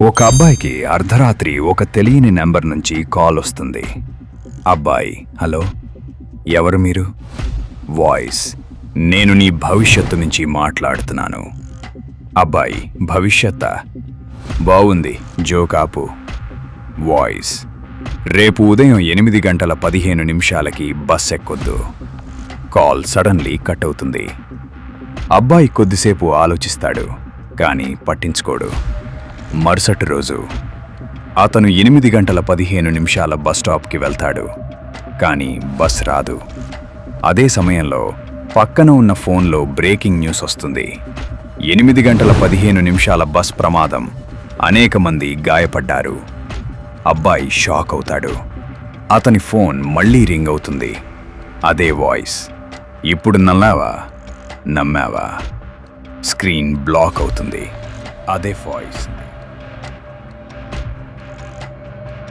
ఒక అబ్బాయికి అర్ధరాత్రి ఒక తెలియని నెంబర్ నుంచి కాల్ వస్తుంది. అబ్బాయి, హలో, ఎవరు మీరు? వాయిస్, నేను నీ భవిష్యత్తు నుంచి మాట్లాడుతున్నాను. అబ్బాయి, భవిష్యత్తా? బావుంది, జోకాపు. వాయిస్, రేపు ఉదయం 8:15 బస్ ఎక్కొద్దు. కాల్ సడన్లీ కట్ అవుతుంది. అబ్బాయి కొద్దిసేపు ఆలోచిస్తాడు, కానీ పట్టించుకోడు. మరుసటి రోజు అతను 8:15 బస్ స్టాప్కి వెళ్తాడు, కానీ బస్ రాదు. అదే సమయంలో పక్కన ఉన్న ఫోన్లో బ్రేకింగ్ న్యూస్ వస్తుంది. 8:15 బస్ ప్రమాదం, అనేక మంది గాయపడ్డారు. అబ్బాయి షాక్ అవుతాడు. అతని ఫోన్ మళ్ళీ రింగ్ అవుతుంది. అదే వాయిస్, ఇప్పుడు నమ్మావా? స్క్రీన్ బ్లాక్ అవుతుంది. అదే వాయిస్,